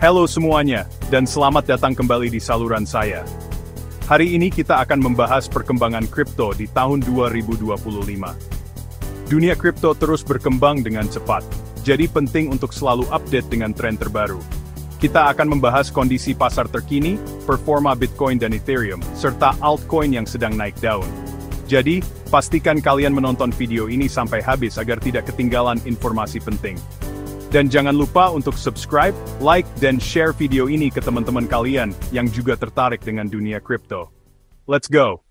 Halo semuanya, dan selamat datang kembali di saluran saya. Hari ini kita akan membahas perkembangan kripto di tahun 2025. Dunia kripto terus berkembang dengan cepat, jadi penting untuk selalu update dengan tren terbaru. Kita akan membahas kondisi pasar terkini, performa Bitcoin dan Ethereum, serta altcoin yang sedang naik daun. Jadi, pastikan kalian menonton video ini sampai habis agar tidak ketinggalan informasi penting. Dan jangan lupa untuk subscribe, like, dan share video ini ke teman-teman kalian yang juga tertarik dengan dunia kripto. Let's go!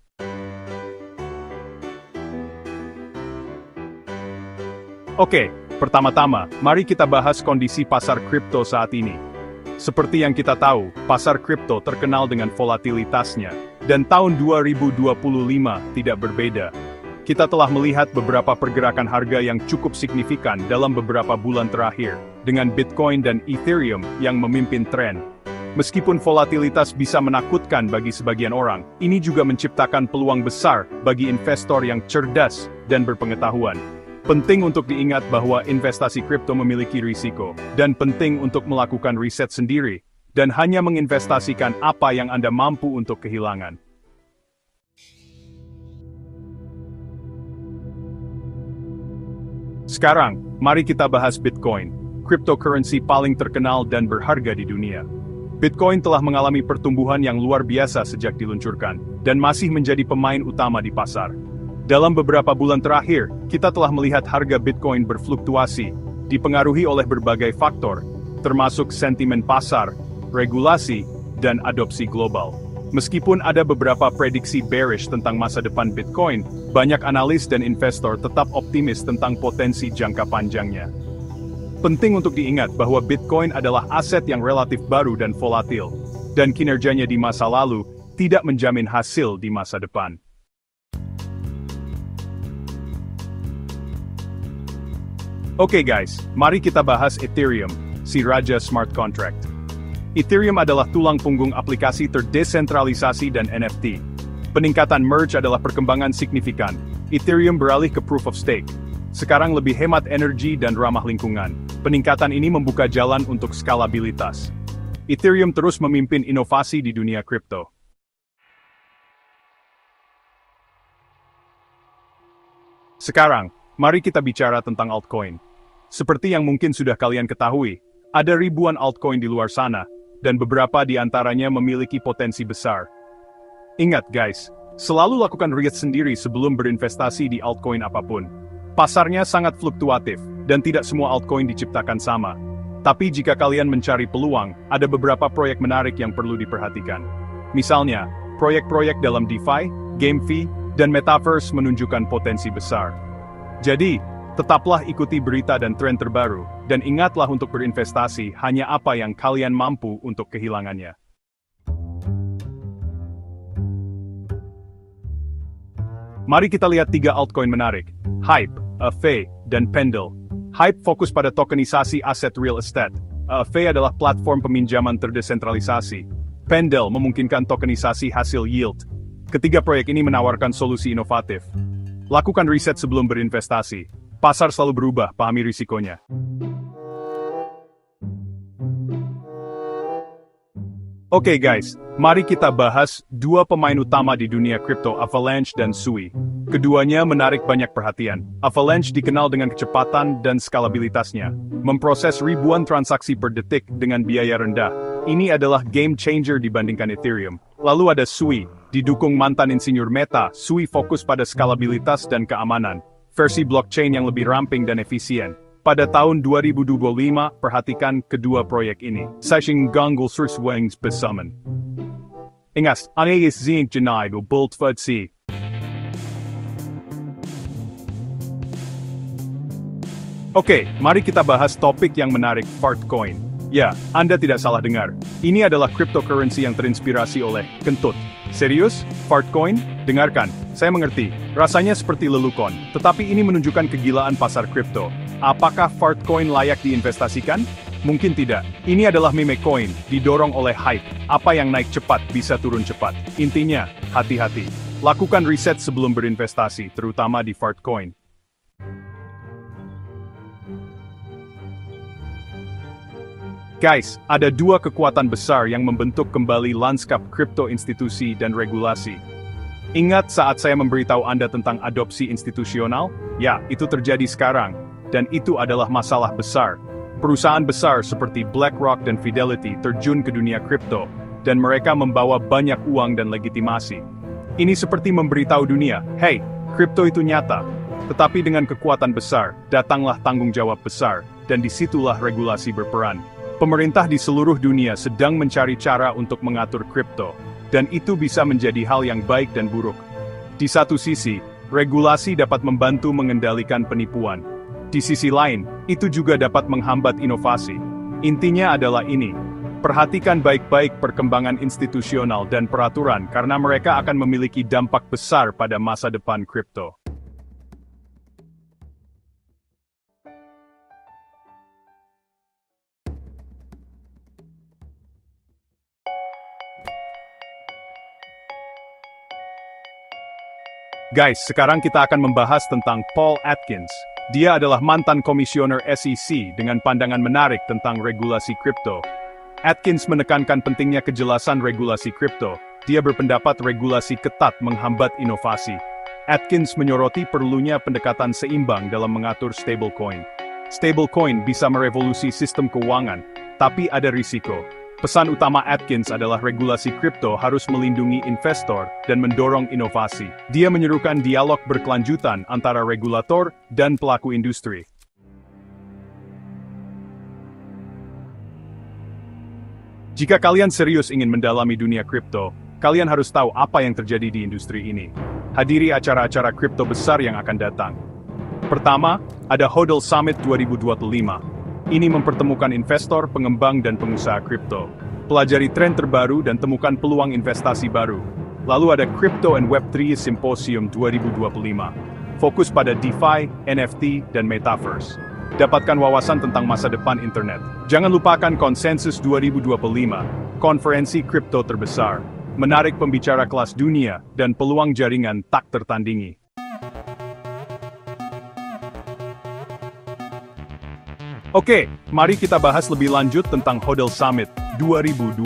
Oke, pertama-tama, mari kita bahas kondisi pasar kripto saat ini. Seperti yang kita tahu, pasar kripto terkenal dengan volatilitasnya, dan tahun 2025 tidak berbeda. Kita telah melihat beberapa pergerakan harga yang cukup signifikan dalam beberapa bulan terakhir, dengan Bitcoin dan Ethereum yang memimpin tren. Meskipun volatilitas bisa menakutkan bagi sebagian orang, ini juga menciptakan peluang besar bagi investor yang cerdas dan berpengetahuan. Penting untuk diingat bahwa investasi kripto memiliki risiko, dan penting untuk melakukan riset sendiri, dan hanya menginvestasikan apa yang Anda mampu untuk kehilangan. Sekarang, mari kita bahas Bitcoin, cryptocurrency paling terkenal dan berharga di dunia. Bitcoin telah mengalami pertumbuhan yang luar biasa sejak diluncurkan, dan masih menjadi pemain utama di pasar. Dalam beberapa bulan terakhir, kita telah melihat harga Bitcoin berfluktuasi, dipengaruhi oleh berbagai faktor, termasuk sentimen pasar, regulasi, dan adopsi global. Meskipun ada beberapa prediksi bearish tentang masa depan Bitcoin, banyak analis dan investor tetap optimis tentang potensi jangka panjangnya. Penting untuk diingat bahwa Bitcoin adalah aset yang relatif baru dan volatil, dan kinerjanya di masa lalu tidak menjamin hasil di masa depan. Oke guys, mari kita bahas Ethereum, si raja smart contract. Ethereum adalah tulang punggung aplikasi terdesentralisasi dan NFT. Peningkatan merge adalah perkembangan signifikan. Ethereum beralih ke proof of stake. Sekarang lebih hemat energi dan ramah lingkungan. Peningkatan ini membuka jalan untuk skalabilitas. Ethereum terus memimpin inovasi di dunia kripto. Sekarang, mari kita bicara tentang altcoin. Seperti yang mungkin sudah kalian ketahui, ada ribuan altcoin di luar sana, dan beberapa di antaranya memiliki potensi besar. Ingat guys, selalu lakukan riset sendiri sebelum berinvestasi di altcoin apapun. Pasarnya sangat fluktuatif, dan tidak semua altcoin diciptakan sama. Tapi jika kalian mencari peluang, ada beberapa proyek menarik yang perlu diperhatikan. Misalnya, proyek-proyek dalam DeFi, GameFi, dan Metaverse menunjukkan potensi besar. Jadi, tetaplah ikuti berita dan tren terbaru, dan ingatlah untuk berinvestasi hanya apa yang kalian mampu untuk kehilangannya. Mari kita lihat 3 altcoin menarik, Hype, Aave, dan Pendle. Hype fokus pada tokenisasi aset real estate. Aave adalah platform peminjaman terdesentralisasi. Pendle memungkinkan tokenisasi hasil yield. Ketiga proyek ini menawarkan solusi inovatif. Lakukan riset sebelum berinvestasi. Pasar selalu berubah, pahami risikonya. Oke guys, mari kita bahas 2 pemain utama di dunia kripto, Avalanche dan Sui. Keduanya menarik banyak perhatian. Avalanche dikenal dengan kecepatan dan skalabilitasnya, memproses ribuan transaksi per detik dengan biaya rendah. Ini adalah game changer dibandingkan Ethereum. Lalu ada Sui, didukung mantan insinyur Meta, Sui fokus pada skalabilitas dan keamanan. Versi blockchain yang lebih ramping dan efisien. Pada tahun 2025, perhatikan kedua proyek ini. Sashing Gungle Wings besamen. Ingat, anayis zing janai go bolt fudsi. Oke, mari kita bahas topik yang menarik, Fartcoin. Ya, Anda tidak salah dengar. Ini adalah cryptocurrency yang terinspirasi oleh kentut. Serius? Fartcoin? Dengarkan, saya mengerti. Rasanya seperti lelukon, tetapi ini menunjukkan kegilaan pasar kripto. Apakah Fartcoin layak diinvestasikan? Mungkin tidak. Ini adalah meme coin, didorong oleh hype. Apa yang naik cepat bisa turun cepat. Intinya, hati-hati. Lakukan riset sebelum berinvestasi, terutama di Fartcoin. Guys, ada dua kekuatan besar yang membentuk kembali lanskap kripto institusi dan regulasi. Ingat saat saya memberitahu Anda tentang adopsi institusional? Ya, itu terjadi sekarang. Dan itu adalah masalah besar. Perusahaan besar seperti BlackRock dan Fidelity terjun ke dunia kripto, dan mereka membawa banyak uang dan legitimasi. Ini seperti memberitahu dunia, hey, kripto itu nyata. Tetapi dengan kekuatan besar, datanglah tanggung jawab besar, dan disitulah regulasi berperan. Pemerintah di seluruh dunia sedang mencari cara untuk mengatur kripto, dan itu bisa menjadi hal yang baik dan buruk. Di satu sisi, regulasi dapat membantu mengendalikan penipuan. Di sisi lain, itu juga dapat menghambat inovasi. Intinya adalah ini. Perhatikan baik-baik perkembangan institusional dan peraturan karena mereka akan memiliki dampak besar pada masa depan kripto. Guys, sekarang kita akan membahas tentang Paul Atkins. Dia adalah mantan komisioner SEC dengan pandangan menarik tentang regulasi kripto. Atkins menekankan pentingnya kejelasan regulasi kripto. Dia berpendapat regulasi ketat menghambat inovasi. Atkins menyoroti perlunya pendekatan seimbang dalam mengatur stablecoin. Stablecoin bisa merevolusi sistem keuangan, tapi ada risiko. Pesan utama Atkins adalah regulasi kripto harus melindungi investor dan mendorong inovasi. Dia menyerukan dialog berkelanjutan antara regulator dan pelaku industri. Jika kalian serius ingin mendalami dunia kripto, kalian harus tahu apa yang terjadi di industri ini. Hadiri acara-acara kripto besar yang akan datang. Pertama, ada HODL Summit 2025. Ini mempertemukan investor, pengembang, dan pengusaha kripto. Pelajari tren terbaru dan temukan peluang investasi baru. Lalu ada Crypto and Web3 Symposium 2025. Fokus pada DeFi, NFT, dan Metaverse. Dapatkan wawasan tentang masa depan internet. Jangan lupakan Konsensus 2025, konferensi kripto terbesar. Menarik pembicara kelas dunia, dan peluang jaringan tak tertandingi. Oke, mari kita bahas lebih lanjut tentang HODL Summit 2025.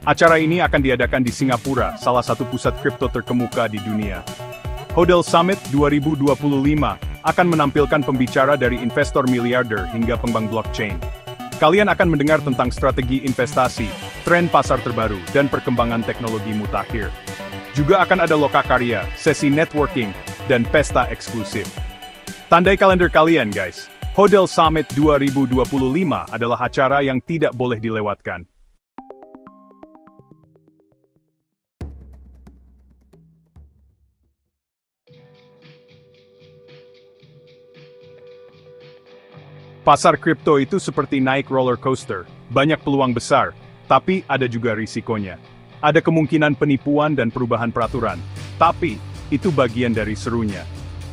Acara ini akan diadakan di Singapura, salah satu pusat kripto terkemuka di dunia. HODL Summit 2025 akan menampilkan pembicara dari investor miliarder hingga pengembang blockchain. Kalian akan mendengar tentang strategi investasi, tren pasar terbaru, dan perkembangan teknologi mutakhir. Juga akan ada lokakarya, sesi networking, dan pesta eksklusif. Tandai kalender kalian, guys. HODL Summit 2025 adalah acara yang tidak boleh dilewatkan. Pasar kripto itu seperti naik roller coaster, banyak peluang besar, tapi ada juga risikonya. Ada kemungkinan penipuan dan perubahan peraturan, tapi itu bagian dari serunya.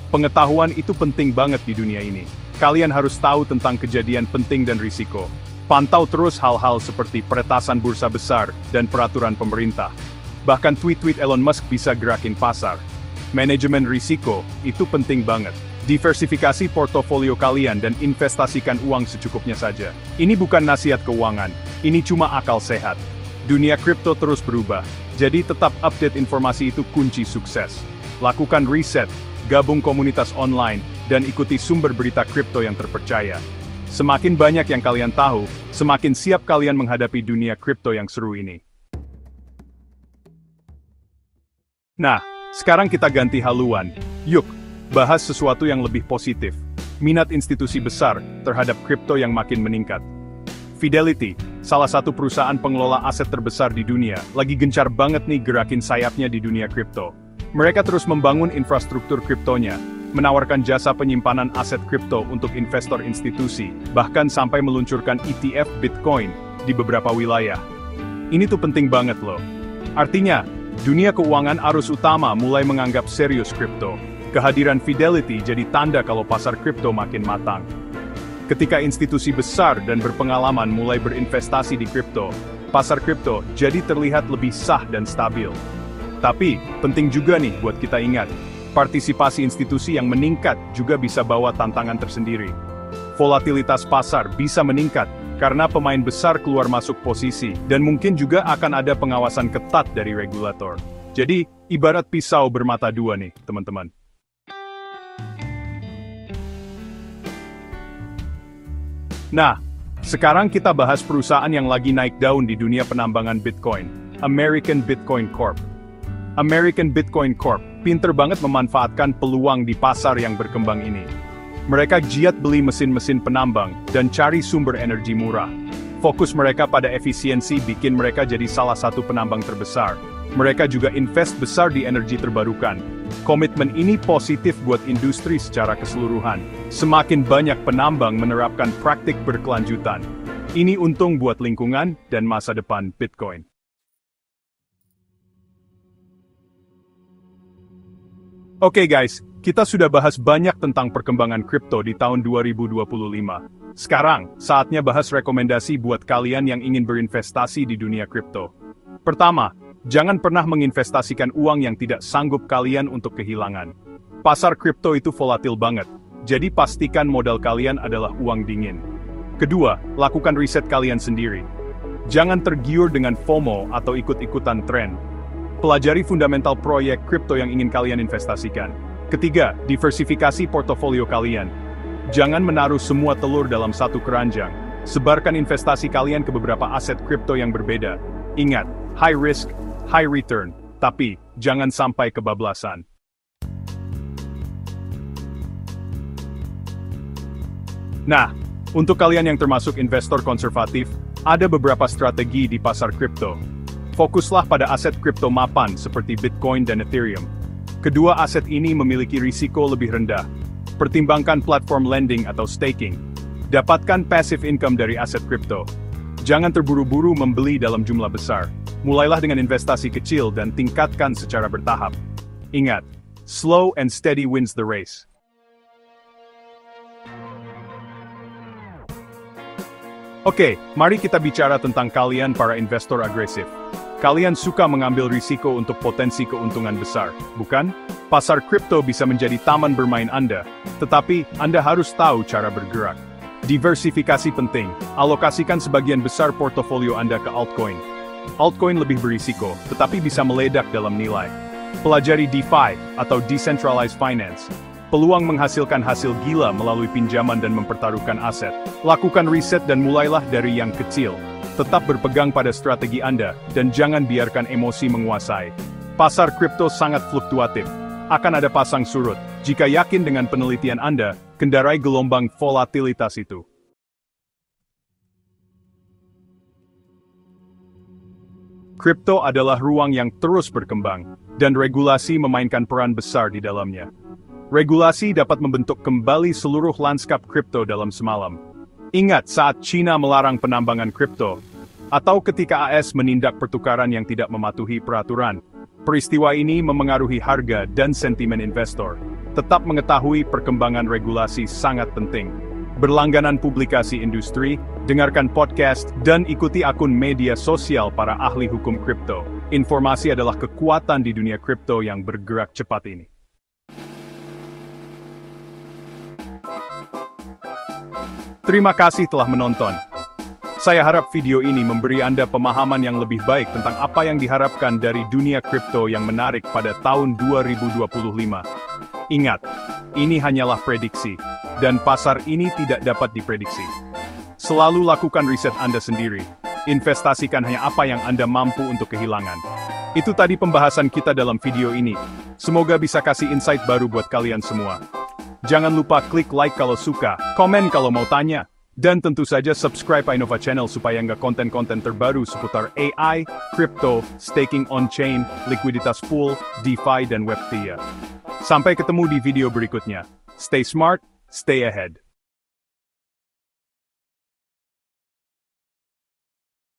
Pengetahuan itu penting banget di dunia ini. Kalian harus tahu tentang kejadian penting dan risiko. Pantau terus hal-hal seperti peretasan bursa besar dan peraturan pemerintah. Bahkan tweet-tweet Elon Musk bisa gerakin pasar. Manajemen risiko, itu penting banget. Diversifikasi portofolio kalian dan investasikan uang secukupnya saja. Ini bukan nasihat keuangan, ini cuma akal sehat. Dunia kripto terus berubah, jadi tetap update informasi itu kunci sukses. Lakukan riset, gabung komunitas online, dan ikuti sumber berita kripto yang terpercaya. Semakin banyak yang kalian tahu, semakin siap kalian menghadapi dunia kripto yang seru ini. Nah, sekarang kita ganti haluan. Yuk, bahas sesuatu yang lebih positif. Minat institusi besar terhadap kripto yang makin meningkat. Fidelity, salah satu perusahaan pengelola aset terbesar di dunia, lagi gencar banget nih gerakin sayapnya di dunia kripto. Mereka terus membangun infrastruktur kriptonya, menawarkan jasa penyimpanan aset kripto untuk investor institusi, bahkan sampai meluncurkan ETF Bitcoin di beberapa wilayah. Ini tuh penting banget loh. Artinya, dunia keuangan arus utama mulai menganggap serius kripto. Kehadiran Fidelity jadi tanda kalau pasar kripto makin matang. Ketika institusi besar dan berpengalaman mulai berinvestasi di kripto, pasar kripto jadi terlihat lebih sah dan stabil. Tapi, penting juga nih buat kita ingat, partisipasi institusi yang meningkat juga bisa bawa tantangan tersendiri. Volatilitas pasar bisa meningkat, karena pemain besar keluar masuk posisi, dan mungkin juga akan ada pengawasan ketat dari regulator. Jadi, ibarat pisau bermata dua nih, teman-teman. Nah, sekarang kita bahas perusahaan yang lagi naik daun di dunia penambangan Bitcoin, American Bitcoin Corp. American Bitcoin Corp pinter banget memanfaatkan peluang di pasar yang berkembang ini. Mereka giat beli mesin-mesin penambang dan cari sumber energi murah. Fokus mereka pada efisiensi bikin mereka jadi salah satu penambang terbesar. Mereka juga invest besar di energi terbarukan. Komitmen ini positif buat industri secara keseluruhan. Semakin banyak penambang menerapkan praktik berkelanjutan. Ini untung buat lingkungan dan masa depan Bitcoin. Oke guys, kita sudah bahas banyak tentang perkembangan kripto di tahun 2025. Sekarang, saatnya bahas rekomendasi buat kalian yang ingin berinvestasi di dunia kripto. Pertama, jangan pernah menginvestasikan uang yang tidak sanggup kalian untuk kehilangan. Pasar kripto itu volatil banget, jadi pastikan modal kalian adalah uang dingin. Kedua, lakukan riset kalian sendiri. Jangan tergiur dengan FOMO atau ikut-ikutan tren. Pelajari fundamental proyek kripto yang ingin kalian investasikan. Ketiga, diversifikasi portofolio kalian. Jangan menaruh semua telur dalam satu keranjang. Sebarkan investasi kalian ke beberapa aset kripto yang berbeda. Ingat, high risk, high return, tapi jangan sampai kebablasan. Nah, untuk kalian yang termasuk investor konservatif, ada beberapa strategi di pasar kripto. Fokuslah pada aset kripto mapan seperti Bitcoin dan Ethereum. Kedua aset ini memiliki risiko lebih rendah. Pertimbangkan platform lending atau staking. Dapatkan passive income dari aset kripto. Jangan terburu-buru membeli dalam jumlah besar. Mulailah dengan investasi kecil dan tingkatkan secara bertahap. Ingat, slow and steady wins the race. Oke, mari kita bicara tentang kalian para investor agresif. Kalian suka mengambil risiko untuk potensi keuntungan besar, bukan? Pasar kripto bisa menjadi taman bermain Anda, tetapi Anda harus tahu cara bergerak. Diversifikasi penting, alokasikan sebagian besar portofolio Anda ke altcoin. Altcoin lebih berisiko, tetapi bisa meledak dalam nilai. Pelajari DeFi atau Decentralized Finance. Peluang menghasilkan hasil gila melalui pinjaman dan mempertaruhkan aset. Lakukan riset dan mulailah dari yang kecil. Tetap berpegang pada strategi Anda, dan jangan biarkan emosi menguasai. Pasar kripto sangat fluktuatif. Akan ada pasang surut. Jika yakin dengan penelitian Anda, kendarai gelombang volatilitas itu. Kripto adalah ruang yang terus berkembang, dan regulasi memainkan peran besar di dalamnya. Regulasi dapat membentuk kembali seluruh lanskap kripto dalam semalam. Ingat saat China melarang penambangan kripto, atau ketika AS menindak pertukaran yang tidak mematuhi peraturan. Peristiwa ini memengaruhi harga dan sentimen investor. Tetap mengetahui perkembangan regulasi sangat penting. Berlangganan publikasi industri, dengarkan podcast, dan ikuti akun media sosial para ahli hukum kripto. Informasi adalah kekuatan di dunia kripto yang bergerak cepat ini. Terima kasih telah menonton. Saya harap video ini memberi Anda pemahaman yang lebih baik tentang apa yang diharapkan dari dunia kripto yang menarik pada tahun 2025. Ingat, ini hanyalah prediksi, dan pasar ini tidak dapat diprediksi. Selalu lakukan riset Anda sendiri. Investasikan hanya apa yang Anda mampu untuk kehilangan. Itu tadi pembahasan kita dalam video ini. Semoga bisa kasih insight baru buat kalian semua. Jangan lupa klik like kalau suka, komen kalau mau tanya, dan tentu saja subscribe Ainova Channel supaya nggak konten-konten terbaru seputar AI, crypto, staking on-chain, likuiditas pool, DeFi dan Web3. Sampai ketemu di video berikutnya. Stay smart, stay ahead.